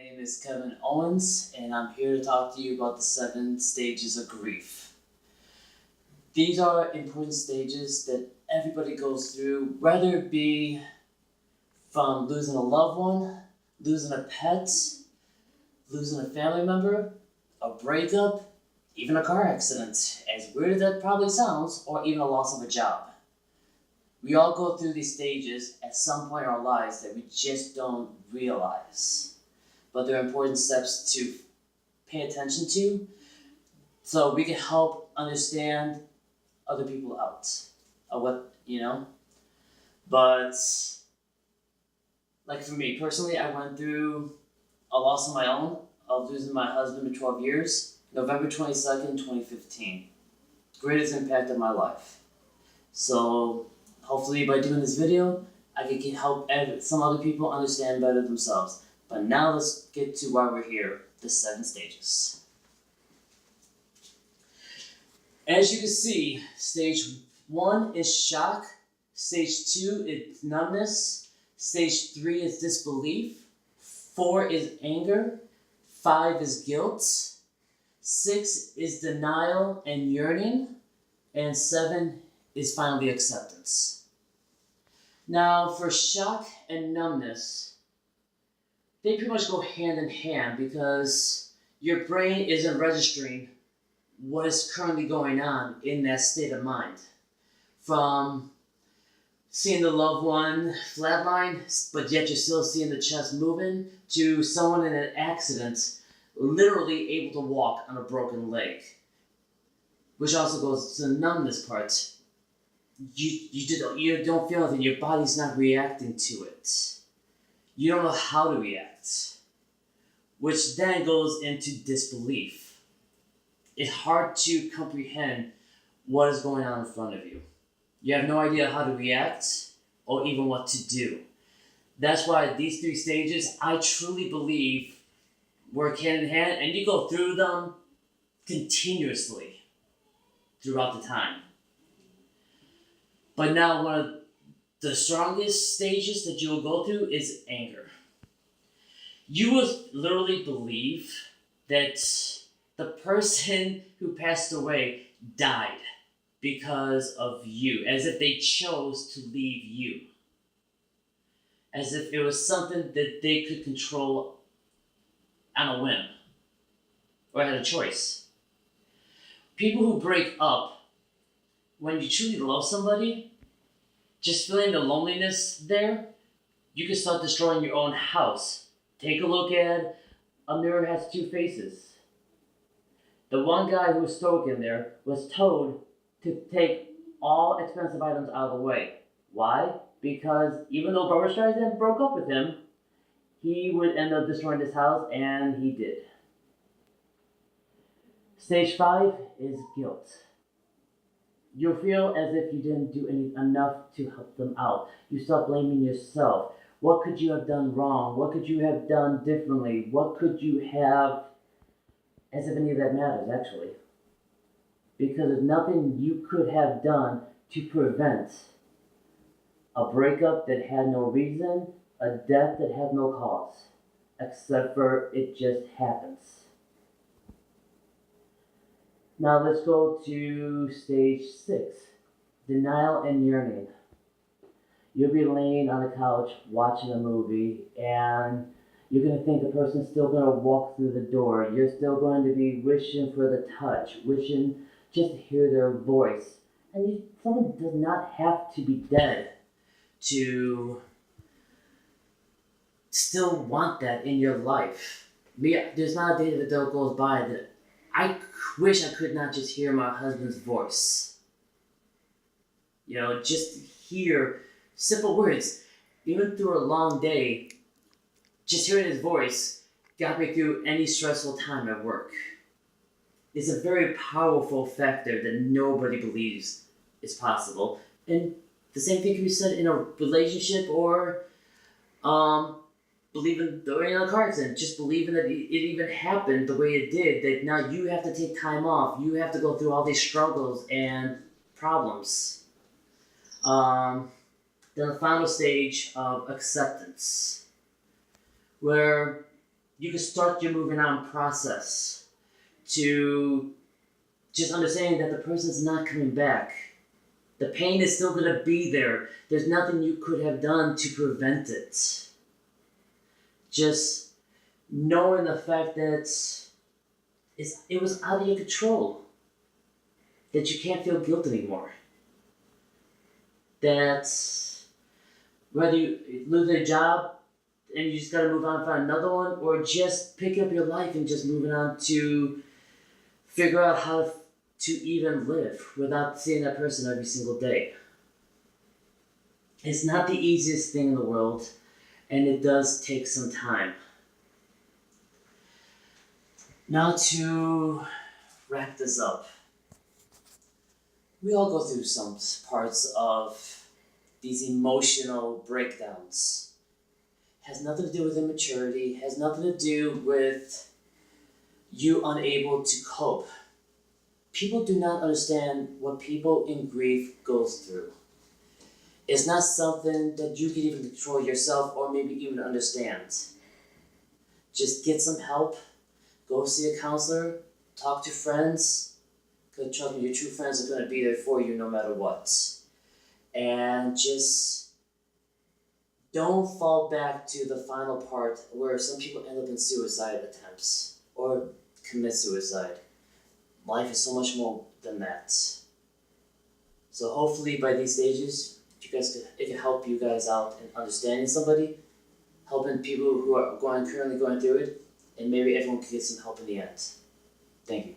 name is Kevin Owens, and I'm here to talk to you about the 7 stages of grief. These are important stages that everybody goes through, whether it be from losing a loved one, losing a pet, losing a family member, a breakup, even a car accident, as weird as that probably sounds, or even a loss of a job. We all go through these stages at some point in our lives that we just don't realize. But they're important steps to pay attention to so we can help understand other people out of what. But, like for me personally, I went through a loss of my own of losing my husband for 12 years, November 22nd, 2015. Greatest impact of my life. So, hopefully by doing this video, I can help some other people understand better themselves. But now let's get to why we're here, the 7 stages. As you can see, stage 1 is shock, stage 2 is numbness, stage 3 is disbelief, 4 is anger, 5 is guilt, 6 is denial and yearning, and 7 is finally acceptance. Now, for shock and numbness, they pretty much go hand in hand because your brain isn't registering what is currently going on in that state of mind. From seeing the loved one flatline, but yet you're still seeing the chest moving, to someone in an accident literally able to walk on a broken leg. Which also goes to the numbness part. You don't feel anything, your body's not reacting to it. You don't know how to react. Which then goes into disbelief. It's hard to comprehend what is going on in front of you. You have no idea how to react or even what to do. That's why these 3 stages, I truly believe, work hand in hand, and you go through them continuously throughout the time. But now one of the strongest stages that you will go through is anger. You will literally believe that the person who passed away died because of you, as if they chose to leave you. As if it was something that they could control on a whim, or had a choice. People who break up, when you truly love somebody, just feeling the loneliness there, you can start destroying your own house. Take a look at A Mirror Has 2 Faces. The one guy who was stoic in there was told to take all expensive items out of the way. Why? Because even though Barbra Streisand broke up with him, he would end up destroying his house, and he did. Stage 5 is guilt. You'll feel as if you didn't do enough to help them out. You start blaming yourself. What could you have done wrong? What could you have done differently? What could you have, as if any of that matters, actually. Because there's nothing you could have done to prevent a breakup that had no reason, a death that had no cause, except for it just happens. Now let's go to stage 6, denial and yearning. You'll be laying on the couch watching a movie, and you're going to think the person's still going to walk through the door. You're still going to be wishing for the touch, wishing just to hear their voice. And someone does not have to be dead to still want that in your life. There's not a day that goes by that I wish I could not just hear my husband's voice. Just hear simple words. Even through a long day, just hearing his voice got me through any stressful time at work. It's a very powerful factor that nobody believes is possible. And the same thing can be said in a relationship or believing during a car accident, just believing that it even happened the way it did, that now you have to take time off, you have to go through all these struggles and problems. Then the final stage of acceptance, where you can start your moving on process to just understanding that the person's not coming back. The pain is still going to be there. There's nothing you could have done to prevent it. Just knowing the fact that it was out of your control. That you can't feel guilt anymore. That whether you lose a job and you just gotta move on and find another one, or just pick up your life and just moving on to figure out how to even live without seeing that person every single day. It's not the easiest thing in the world, and it does take some time. Now to wrap this up. We all go through some parts of these emotional breakdowns. Has nothing to do with immaturity, has nothing to do with you unable to cope. People do not understand what people in grief goes through. It's not something that you can even control yourself or maybe even understand. Just get some help, go see a counselor, talk to friends, because trust me, your true friends are going to be there for you no matter what. And just don't fall back to the final part where some people end up in suicide attempts or commit suicide. Life is so much more than that. So hopefully by these stages, it can help you guys out in understanding somebody, helping people who are currently going through it, and maybe everyone can get some help in the end. Thank you.